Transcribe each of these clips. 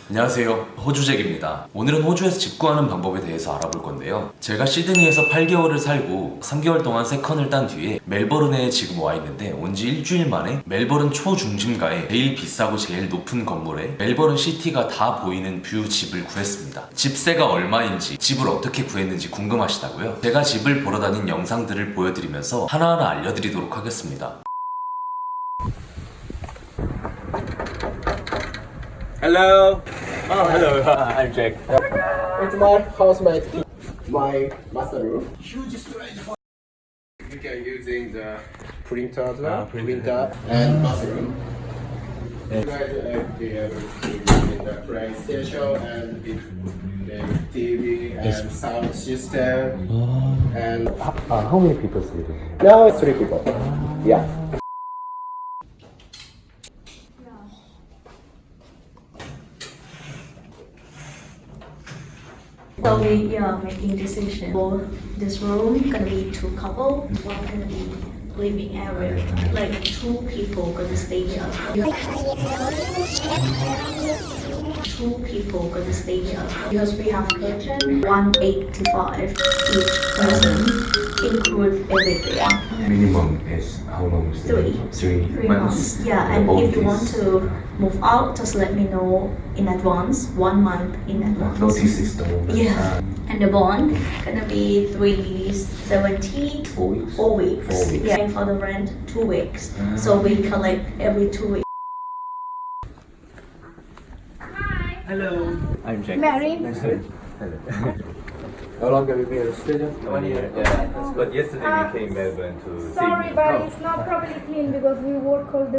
안녕하세요, 호주잭입니다. 오늘은 호주에서 집 구하는 방법에 대해서 알아볼 건데요. 제가 시드니에서 8개월을 살고 3개월 동안 세컨을 딴 뒤에 멜버른에 지금 와 있는데 온 지 일주일 만에 멜버른 초중심가에 제일 비싸고 제일 높은 건물에 멜버른 시티가 다 보이는 뷰 집을 구했습니다. 집세가 얼마인지, 집을 어떻게 구했는지 궁금하시다고요? 제가 집을 보러 다닌 영상들을 보여드리면서 하나하나 알려드리도록 하겠습니다. Hello. Oh, hello. I'm Jack. It's my housemate, my master room. Huge storage. You can using the printer as well, printer and bathroom. You guys have the in the PlayStation and the TV and sound system. And How many people live here? now it's 3 people. Yeah. So we are making decision for this room gonna be 2 couple, one gonna be living area, like 2 people gonna stay here. 2 people gonna stay here because we have curtain 185 each person, include everything. Minimum is how long? Is 3. 3 months. Yeah, and if you want to move out, just let me know in advance, 1 month in advance. Notice is the moment. Yeah, and the bond gonna be 370. 4 weeks. 4 weeks. 4 weeks. Yeah, and for the rent 2 weeks. So we collect every 2 weeks. Hello. I'm Jack. Mary. Nice to meet you. Hello. How long have you been in Australia? 1 year. Yeah. But yesterday we came Melbourne to Sorry, Sydney. but it's not properly clean because we work all the.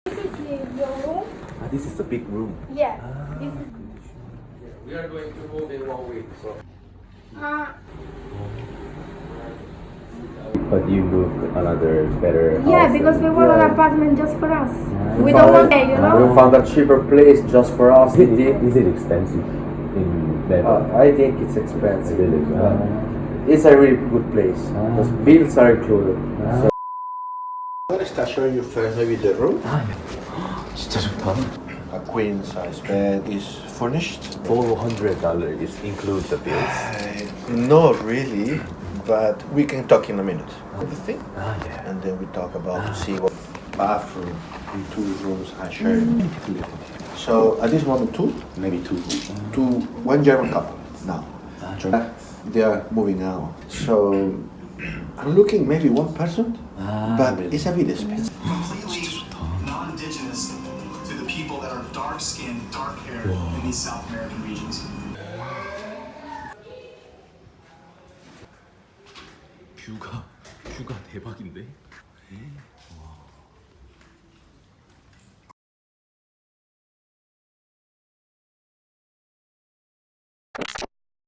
This is your room. This is a big room. Yeah. This is, We are going to move in 1 week, so. But you look another better. yeah, house because we and- want yeah. an apartment just for us. We We don't want that, you We know. found a cheaper place just for us. Is it expensive in Melbourne? I think it's expensive. It is, It's a really good place. The bills are included. So First, I'll show you first maybe the room. 진짜 좋다. A queen size bed is furnished. $400 is include the bills. Not really, but we can talk in a minute. The thing, Yeah. and then we talk about to see what bathroom in 2 rooms are sharing. So at this moment, Maybe 2. one German couple now. They are moving out. So I'm looking maybe 1 person, but it's a bit expensive. completely non-indigenous to the people that are dark-skinned, dark-haired in these South American regions. 뷰가 대박인데?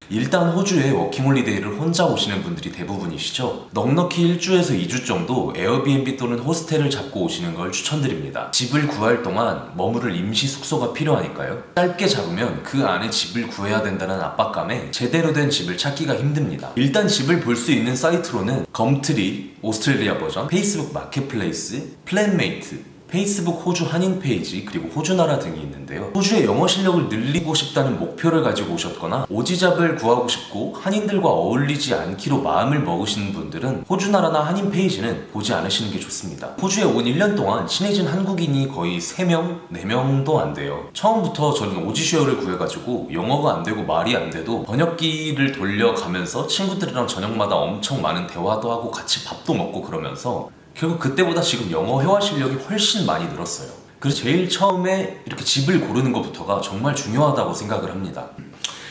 일단 호주에 워킹홀리데이를 혼자 오시는 분들이 대부분이시죠. 넉넉히 1주에서 2주 정도 에어비앤비 또는 호스텔을 잡고 오시는 걸 추천드립니다. 집을 구할 동안 머무를 임시 숙소가 필요하니까요. 짧게 잡으면 그 안에 집을 구해야 된다는 압박감에 제대로 된 집을 찾기가 힘듭니다. 일단 집을 볼 수 있는 사이트로는 검트리, 오스트레일리아 버전, 페이스북 마켓플레이스, 플랜메이트, 페이스북 호주 한인 페이지, 그리고 호주나라 등이 있는데요. 호주의 영어 실력을 늘리고 싶다는 목표를 가지고 오셨거나 오지잡을 구하고 싶고 한인들과 어울리지 않기로 마음을 먹으시는 분들은 호주나라나 한인 페이지는 보지 않으시는 게 좋습니다. 호주에 온 1년 동안 친해진 한국인이 거의 3명, 4명도 안 돼요. 처음부터 저는 오지쉐어를 구해가지고 영어가 안 되고 말이 안 돼도 번역기를 돌려가면서 친구들이랑 저녁마다 엄청 많은 대화도 하고 같이 밥도 먹고 그러면서 결국 그때보다 지금 영어 회화 실력이 훨씬 많이 늘었어요. 그래서 제일 처음에 이렇게 집을 고르는 것부터가 정말 중요하다고 생각을 합니다.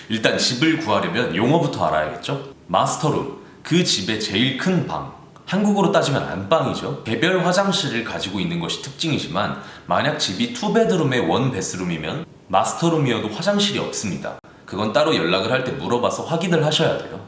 일단 집을 구하려면 용어부터 알아야겠죠? 마스터룸, 그 집의 제일 큰 방. 한국으로 따지면 안방이죠. 개별 화장실을 가지고 있는 것이 특징이지만 만약 집이 2베드룸에 1베스룸이면 마스터룸이어도 화장실이 없습니다. 그건 따로 연락을 할 때 물어봐서 확인을 하셔야 돼요.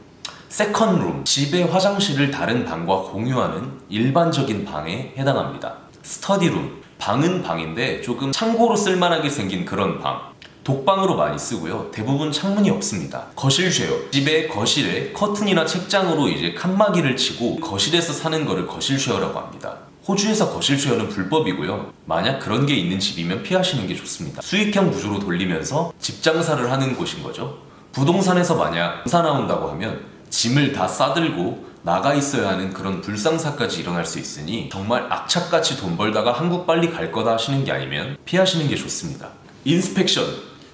세컨룸, 집의 화장실을 다른 방과 공유하는 일반적인 방에 해당합니다. 스터디룸, 방은 방인데 조금 창고로 쓸만하게 생긴 그런 방. 독방으로 많이 쓰고요. 대부분 창문이 없습니다. 거실 쉐어, 집의 거실에 커튼이나 책장으로 이제 칸막이를 치고 거실에서 사는 거를 거실 쉐어라고 합니다. 호주에서 거실 쉐어는 불법이고요. 만약 그런 게 있는 집이면 피하시는 게 좋습니다. 수익형 구조로 돌리면서 집 장사를 하는 곳인 거죠. 부동산에서 만약 공사 나온다고 하면 짐을 다 싸들고 나가 있어야 하는 그런 불상사까지 일어날 수 있으니 정말 악착같이 돈 벌다가 한국 빨리 갈 거다 하시는 게 아니면 피하시는 게 좋습니다. 인스펙션,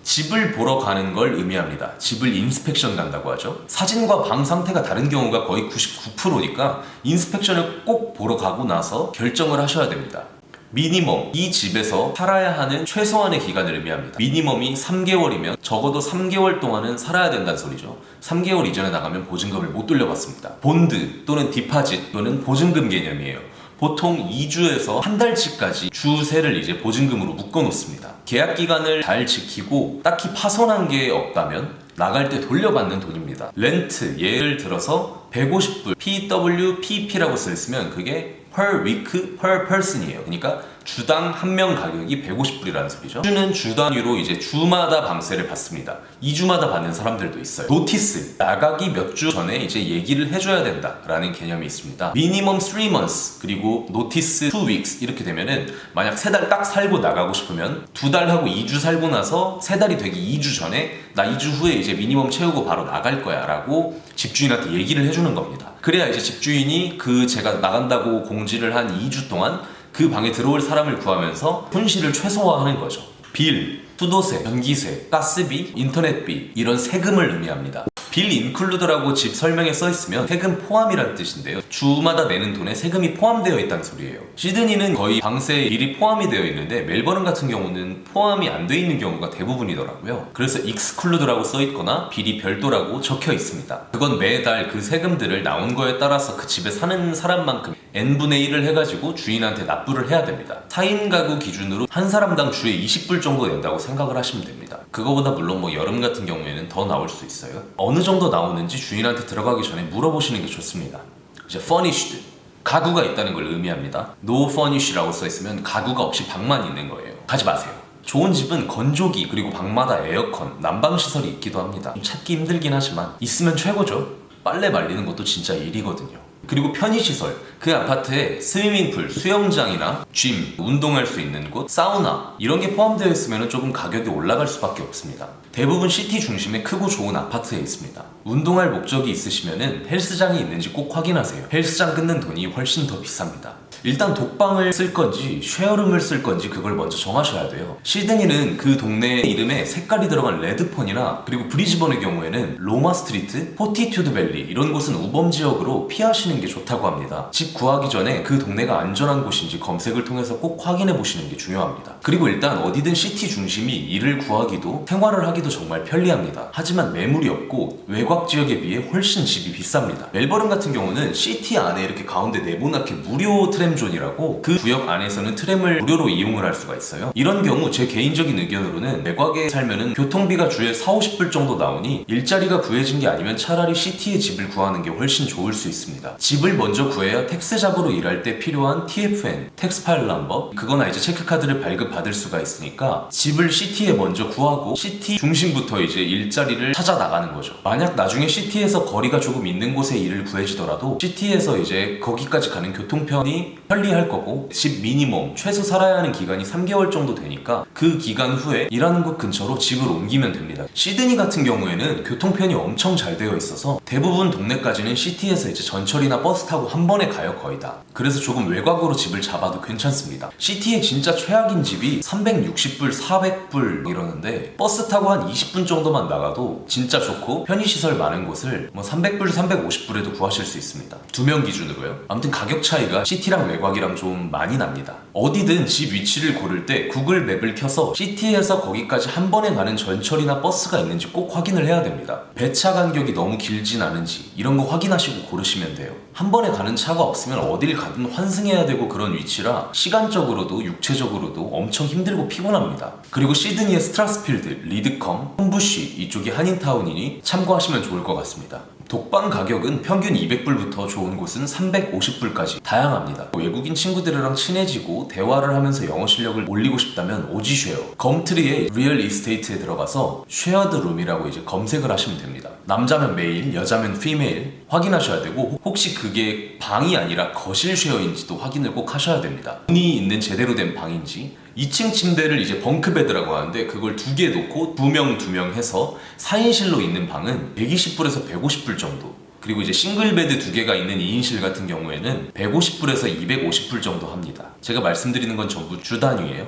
집을 보러 가는 걸 의미합니다. 집을 인스펙션 간다고 하죠. 사진과 방 상태가 다른 경우가 거의 99%니까 인스펙션을 꼭 보러 가고 나서 결정을 하셔야 됩니다. 미니멈, 이 집에서 살아야 하는 최소한의 기간을 의미합니다. 미니멈이 3개월이면 적어도 3개월 동안은 살아야 된다는 소리죠. 3개월 이전에 나가면 보증금을 못 돌려받습니다. 본드 또는 디파짓 또는 보증금 개념이에요. 보통 2주에서 한 달치까지 주세를 이제 보증금으로 묶어 놓습니다. 계약 기간을 잘 지키고 딱히 파손한 게 없다면 나갈 때 돌려받는 돈입니다. 렌트, 예를 들어서 150불, PWPP라고 써있으면 그게 per week, per person이에요. 그러니까 주당 한 명 가격이 150불이라는 소리죠. 주는 주 단위로 이제 주마다 방세를 받습니다. 2주마다 받는 사람들도 있어요. 노티스, 나가기 몇 주 전에 이제 얘기를 해줘야 된다라는 개념이 있습니다. 미니멈 3 months, 그리고 노티스 2 weeks 이렇게 되면은 만약 3달 딱 살고 나가고 싶으면 2달 하고 2주 살고 나서 3달이 되기 2주 전에 나 2주 후에 이제 미니멈 채우고 바로 나갈 거야 라고 집주인한테 얘기를 해주는 겁니다. 그래야 이제 집주인이 그 제가 나간다고 공지를 한 2주 동안 그 방에 들어올 사람을 구하면서 손실을 최소화하는 거죠. 빌, 수도세, 전기세, 가스비, 인터넷비 이런 세금을 의미합니다. 빌 인클루드라고 집 설명에 써있으면 세금 포함이란 뜻인데요. 주마다 내는 돈에 세금이 포함되어 있다는 소리예요. 시드니는 거의 방세에 빌이 포함이 되어 있는데 멜버른 같은 경우는 포함이 안 되어 있는 경우가 대부분이더라고요. 그래서 익스클루드라고 써있거나 빌이 별도라고 적혀 있습니다. 그건 매달 그 세금들을 나온 거에 따라서 그 집에 사는 사람만큼 n분의 1을 해가지고 주인한테 납부를 해야 됩니다. 4인 가구 기준으로 한 사람당 주에 20불 정도 낸다고 생각을 하시면 됩니다. 그거보다 물론 뭐 여름 같은 경우에는 더 나올 수 있어요. 어느 정도 나오는지 주인한테 들어가기 전에 물어보시는 게 좋습니다. 이제 furnished, 가구가 있다는 걸 의미합니다. no furnish라고 써있으면 가구가 없이 방만 있는 거예요. 가지 마세요. 좋은 집은 건조기 그리고 방마다 에어컨, 난방시설이 있기도 합니다. 찾기 힘들긴 하지만 있으면 최고죠. 빨래 말리는 것도 진짜 일이거든요. 그리고 편의시설, 그 아파트에 스위밍풀, 수영장이나 짐, 운동할 수 있는 곳, 사우나 이런 게 포함되어 있으면 조금 가격이 올라갈 수밖에 없습니다. 대부분 시티 중심에 크고 좋은 아파트에 있습니다. 운동할 목적이 있으시면 헬스장이 있는지 꼭 확인하세요. 헬스장 끊는 돈이 훨씬 더 비쌉니다. 일단 독방을 쓸 건지 쉐어룸을 쓸 건지 그걸 먼저 정하셔야 돼요. 시드니는 그 동네 이름에 색깔이 들어간 레드폰이나 그리고 브리즈번의 경우에는 로마 스트리트, 포티튜드 밸리 이런 곳은 우범 지역으로 피하시는 게 좋다고 합니다. 집 구하기 전에 그 동네가 안전한 곳인지 검색을 통해서 꼭 확인해 보시는 게 중요합니다. 그리고 일단 어디든 시티 중심이 일을 구하기도 생활을 하기도 정말 편리합니다. 하지만 매물이 없고 외곽 지역에 비해 훨씬 집이 비쌉니다. 멜버른 같은 경우는 시티 안에 이렇게 가운데 네모나게 무료 트램존이라고 그 구역 안에서는 트램을 무료로 이용을 할 수가 있어요. 이런 경우 제 개인적인 의견으로는 외곽에 살면은 교통비가 주에 40-50불 정도 나오니 일자리가 구해진 게 아니면 차라리 시티에 집을 구하는 게 훨씬 좋을 수 있습니다. 집을 먼저 구해야 텍스 잡으로 일할 때 필요한 TFN, 텍스 파일 넘버, 그거나 이제 체크카드를 발급받을 수가 있으니까 집을 시티에 먼저 구하고 시티 중심부터 이제 일자리를 찾아 나가는 거죠. 만약 나중에 시티에서 거리가 조금 있는 곳에 일을 구해지더라도 시티에서 이제 거기까지 가는 교통편이 편리할 거고 집 미니멈 최소 살아야 하는 기간이 3개월 정도 되니까 그 기간 후에 일하는 곳 근처로 집을 옮기면 됩니다. 시드니 같은 경우에는 교통편이 엄청 잘 되어 있어서 대부분 동네까지는 시티에서 이제 전철이나 버스 타고 한 번에 가요. 거의 다. 그래서 조금 외곽으로 집을 잡아도 괜찮습니다. 시티에 진짜 최악인 집이 360불, 400불 이러는데 버스 타고 한 20분 정도만 나가도 진짜 좋고 편의시설 많은 곳을 뭐 300불, 350불에도 구하실 수 있습니다. 2명 기준으로요. 아무튼 가격 차이가 시티랑 외곽이랑 좀 많이 납니다. 어디든 집 위치를 고를 때 구글 맵을 켜서 시티에서 거기까지 한 번에 가는 전철이나 버스가 있는지 꼭 확인을 해야 됩니다. 배차 간격이 너무 길진 않은지 이런 거 확인하시고 고르시면 돼요. 한 번에 가는 차가 없으면 어딜 가든 환승해야 되고 그런 위치라 시간적으로도 육체적으로도 엄청 힘들고 피곤합니다. 그리고 시드니의 스트라스필드, 리드컴, 홈부쉬 이쪽이 한인타운이니 참고하시면 좋을 것 같습니다. 독방 가격은 평균 200불부터 좋은 곳은 350불까지 다양합니다. 외국인 친구들이랑 친해지고 대화를 하면서 영어 실력을 올리고 싶다면 오지쉐어, 검트리의 리얼 이스테이트에 들어가서 쉐어드 룸이라고 이제 검색을 하시면 됩니다. 남자면 메일, 여자면 피메일 확인하셔야 되고, 혹시 그게 방이 아니라 거실 쉐어인지도 확인을 꼭 하셔야 됩니다. 문이 있는 제대로 된 방인지. 2층 침대를 이제 벙크베드라고 하는데, 그걸 2개 놓고 2명 해서 4인실로 있는 방은 120불에서 150불 정도. 그리고 이제 싱글베드 2개가 있는 2인실 같은 경우에는 150불에서 250불 정도 합니다. 제가 말씀드리는 건 전부 주 단위예요.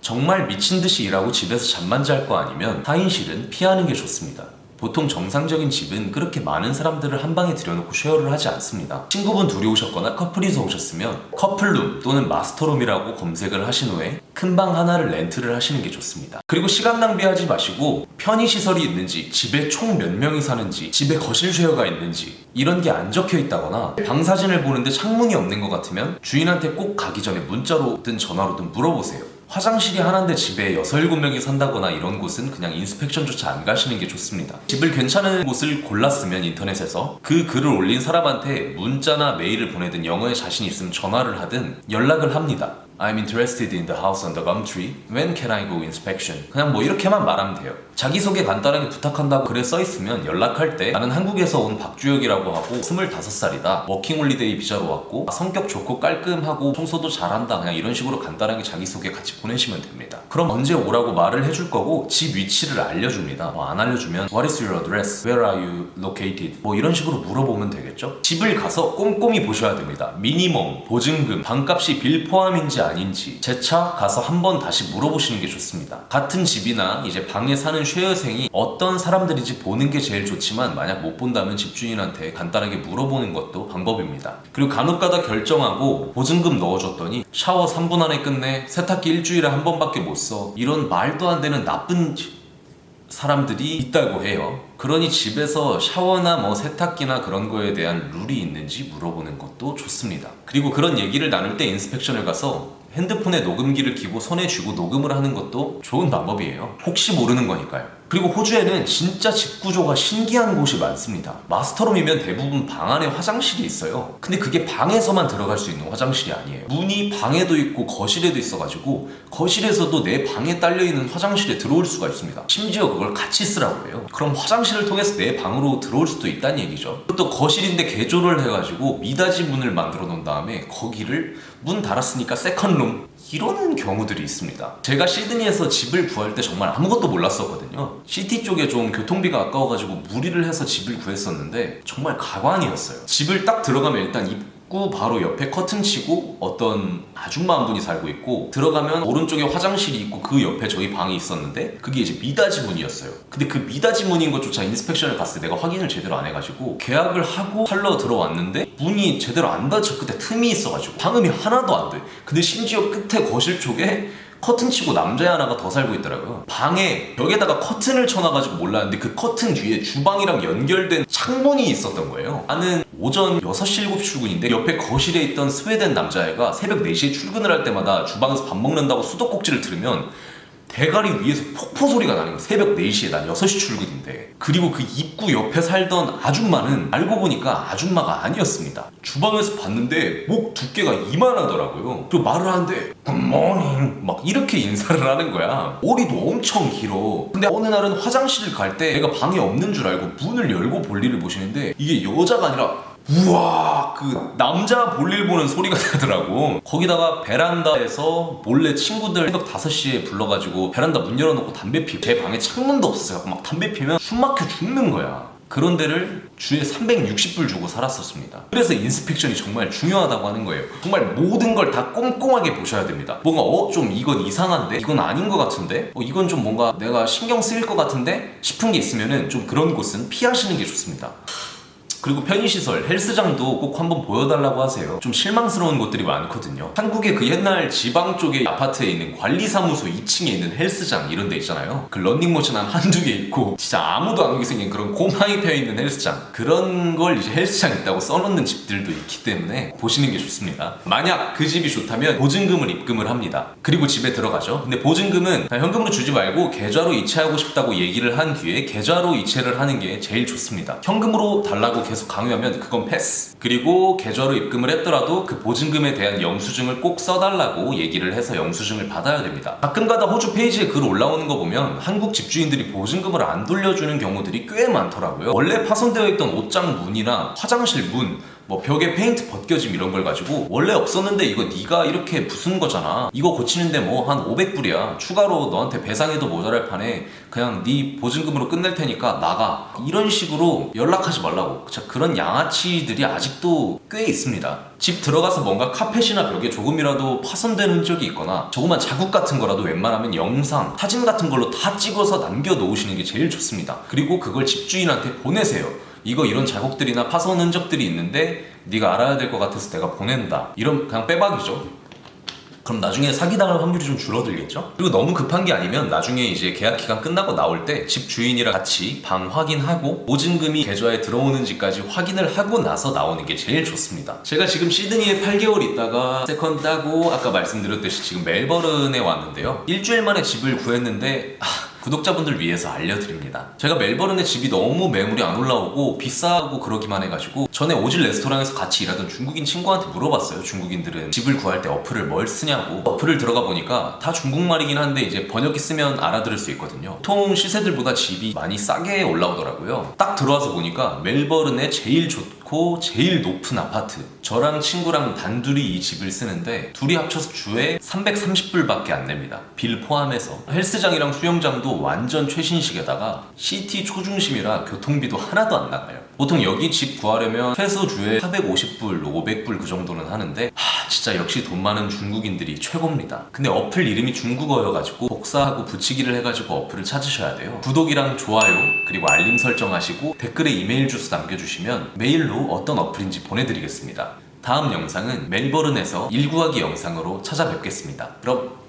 정말 미친듯이 일하고 집에서 잠만 잘 거 아니면 4인실은 피하는 게 좋습니다. 보통 정상적인 집은 그렇게 많은 사람들을 한 방에 들여놓고 쉐어를 하지 않습니다. 친구분 둘이 오셨거나 커플이서 오셨으면 커플룸 또는 마스터룸이라고 검색을 하신 후에 큰 방 하나를 렌트를 하시는 게 좋습니다. 그리고 시간 낭비하지 마시고 편의시설이 있는지, 집에 총 몇 명이 사는지, 집에 거실 쉐어가 있는지 이런 게 안 적혀 있다거나 방 사진을 보는데 창문이 없는 것 같으면 주인한테 꼭 가기 전에 문자로든 전화로든 물어보세요. 화장실이 하나인데 집에 6, 7명이 산다거나 이런 곳은 그냥 인스펙션조차 안 가시는 게 좋습니다. 집을 괜찮은 곳을 골랐으면 인터넷에서 그 글을 올린 사람한테 문자나 메일을 보내든 영어에 자신 있으면 전화를 하든 연락을 합니다. I'm interested in the house on the Gumtree. When can I go inspection? 그냥 뭐 이렇게만 말하면 돼요. 자기소개 간단하게 부탁한다고 글에 써있으면 연락할 때 나는 한국에서 온 박주혁이라고 하고 25살이다. 워킹홀리데이 비자로 왔고 성격 좋고 깔끔하고 청소도 잘한다. 그냥 이런 식으로 간단하게 자기소개 같이 보내시면 됩니다. 그럼 언제 오라고 말을 해줄 거고 집 위치를 알려줍니다. 뭐 안 알려주면 What is your address? Where are you located? 뭐 이런 식으로 물어보면 되겠죠. 집을 가서 꼼꼼히 보셔야 됩니다. 미니멈, 보증금, 방값이 빌 포함인지 아닌지 재차 가서 한번 다시 물어보시는 게 좋습니다. 같은 집이나 이제 방에 사는 쉐어생이 어떤 사람들인지 보는 게 제일 좋지만 만약 못 본다면 집주인한테 간단하게 물어보는 것도 방법입니다. 그리고 간혹가다 결정하고 보증금 넣어줬더니 샤워 3분 안에 끝내, 세탁기 일주일에 한 번밖에 못 써, 이런 말도 안 되는 나쁜 사람들이 있다고 해요. 그러니 집에서 샤워나 뭐 세탁기나 그런 거에 대한 룰이 있는지 물어보는 것도 좋습니다. 그리고 그런 얘기를 나눌 때 인스펙션을 가서 핸드폰에 녹음기를 켜고 손에 쥐고 녹음을 하는 것도 좋은 방법이에요. 혹시 모르는 거니까요. 그리고 호주에는 진짜 집 구조가 신기한 곳이 많습니다. 마스터룸이면 대부분 방 안에 화장실이 있어요. 근데 그게 방에서만 들어갈 수 있는 화장실이 아니에요. 문이 방에도 있고 거실에도 있어가지고 거실에서도 내 방에 딸려있는 화장실에 들어올 수가 있습니다. 심지어 그걸 같이 쓰라고 해요. 그럼 화장실을 통해서 내 방으로 들어올 수도 있다는 얘기죠. 또 거실인데 개조를 해가지고 미닫이 문을 만들어 놓은 다음에 거기를 문 달았으니까 세컨룸 이러는 경우들이 있습니다. 제가 시드니에서 집을 구할 때 정말 아무것도 몰랐었거든요. 시티 쪽에 좀 교통비가 아까워가지고 무리를 해서 집을 구했었는데 정말 가관이었어요. 집을 딱 들어가면 일단 입구 바로 옆에 커튼 치고 어떤 아줌마 한 분이 살고 있고, 들어가면 오른쪽에 화장실이 있고 그 옆에 저희 방이 있었는데 그게 이제 미닫이 문이었어요. 근데 그 미닫이 문인 것조차 인스펙션을 갔을 때 내가 확인을 제대로 안 해가지고 계약을 하고 살러 들어왔는데 문이 제대로 안 닫혀 끝에 틈이 있어가지고 방음이 하나도 안 돼. 근데 심지어 끝에 거실 쪽에 커튼 치고 남자 하나가 더 살고 있더라고요. 방에 벽에다가 커튼을 쳐놔가지고 몰랐는데 그 커튼 뒤에 주방이랑 연결된 창문이 있었던 거예요. 나는 오전 6시, 7시 출근인데 옆에 거실에 있던 스웨덴 남자애가 새벽 4시에 출근을 할 때마다 주방에서 밥 먹는다고 수도꼭지를 들으면 대가리 위에서 폭포 소리가 나는 거야. 새벽 4시에 난 6시 출근인데. 그리고 그 입구 옆에 살던 아줌마는 알고 보니까 아줌마가 아니었습니다. 주방에서 봤는데 목 두께가 이만하더라고요. 그리고 말을 하는데 굿모닝 막 이렇게 인사를 하는 거야. 머리도 엄청 길어. 근데 어느 날은 화장실을 갈 때 내가 방에 없는 줄 알고 문을 열고 볼일을 보시는데 이게 여자가 아니라 우와, 그 남자 볼일 보는 소리가 나더라고. 거기다가 베란다에서 몰래 친구들 새벽 5시에 불러가지고 베란다 문 열어놓고 담배 피고, 제 방에 창문도 없었어요. 막 담배 피면 숨 막혀 죽는 거야. 그런 데를 주에 360불 주고 살았었습니다. 그래서 인스펙션이 정말 중요하다고 하는 거예요. 정말 모든 걸 다 꼼꼼하게 보셔야 됩니다. 뭔가 좀 이건 이상한데? 이건 아닌 것 같은데? 이건 좀 뭔가 내가 신경 쓰일 것 같은데? 싶은 게 있으면은 좀 그런 곳은 피하시는 게 좋습니다. 그리고 편의시설, 헬스장도 꼭 한번 보여달라고 하세요. 좀 실망스러운 것들이 많거든요. 한국의 그 옛날 지방 쪽에 아파트에 있는 관리사무소 2층에 있는 헬스장 이런 데 있잖아요. 그 런닝머신 한 한두 개 있고 진짜 아무도 안 오게 생긴 그런 곰팡이 펴있는 헬스장, 그런 걸 이제 헬스장 있다고 써놓는 집들도 있기 때문에 보시는 게 좋습니다. 만약 그 집이 좋다면 보증금을 입금을 합니다. 그리고 집에 들어가죠. 근데 보증금은 그냥 현금으로 주지 말고 계좌로 이체하고 싶다고 얘기를 한 뒤에 계좌로 이체를 하는 게 제일 좋습니다. 현금으로 달라고 계속 강요하면 그건 패스. 그리고 계좌로 입금을 했더라도 그 보증금에 대한 영수증을 꼭 써달라고 얘기를 해서 영수증을 받아야 됩니다. 가끔가다 호주 페이지에 글 올라오는 거 보면 한국 집주인들이 보증금을 안 돌려주는 경우들이 꽤 많더라고요. 원래 파손되어 있던 옷장 문이나 화장실 문, 뭐 벽에 페인트 벗겨짐 이런 걸 가지고 원래 없었는데 이거 네가 이렇게 부순 거잖아, 이거 고치는데 뭐 한 500불이야, 추가로 너한테 배상해도 모자랄 판에 그냥 네 보증금으로 끝낼 테니까 나가, 이런 식으로 연락하지 말라고. 자, 그런 양아치들이 아직도 꽤 있습니다. 집 들어가서 뭔가 카펫이나 벽에 조금이라도 파손된 흔적이 있거나 조그만 자국 같은 거라도 웬만하면 영상, 사진 같은 걸로 다 찍어서 남겨놓으시는 게 제일 좋습니다. 그리고 그걸 집주인한테 보내세요. 이거 이런 자국들이나 파손 흔적들이 있는데 네가 알아야 될 것 같아서 내가 보낸다. 이런 그냥 빼박이죠. 그럼 나중에 사기당할 확률이 좀 줄어들겠죠? 그리고 너무 급한 게 아니면 나중에 이제 계약 기간 끝나고 나올 때 집 주인이랑 같이 방 확인하고 보증금이 계좌에 들어오는지까지 확인을 하고 나서 나오는 게 제일 좋습니다. 제가 지금 시드니에 8개월 있다가 세컨 따고 아까 말씀드렸듯이 지금 멜버른에 왔는데요. 일주일 만에 집을 구했는데 구독자분들 위해서 알려드립니다. 제가 멜버른에 집이 너무 매물이 안 올라오고 비싸고 그러기만 해가지고 전에 오질 레스토랑에서 같이 일하던 중국인 친구한테 물어봤어요. 중국인들은 집을 구할 때 어플을 뭘 쓰냐고. 어플을 들어가 보니까 다 중국말이긴 한데 이제 번역기 쓰면 알아들을 수 있거든요. 보통 시세들보다 집이 많이 싸게 올라오더라고요. 딱 들어와서 보니까 멜버른에 제일 좋고 제일 높은 아파트, 저랑 친구랑 단둘이 이 집을 쓰는데 둘이 합쳐서 주에 330불밖에 안 냅니다. 빌 포함해서. 헬스장이랑 수영장도 완전 최신식에다가 시티 초중심이라 교통비도 하나도 안 나가요. 보통 여기 집 구하려면 최소 주에 450불, 500불 그 정도는 하는데 진짜 역시 돈 많은 중국인들이 최고입니다. 근데 어플 이름이 중국어여가지고 복사하고 붙이기를 해가지고 어플을 찾으셔야 돼요. 구독이랑 좋아요 그리고 알림 설정하시고 댓글에 이메일 주소 남겨주시면 메일로 어떤 어플인지 보내드리겠습니다. 다음 영상은 멜버른에서 일구하기 영상으로 찾아뵙겠습니다. 그럼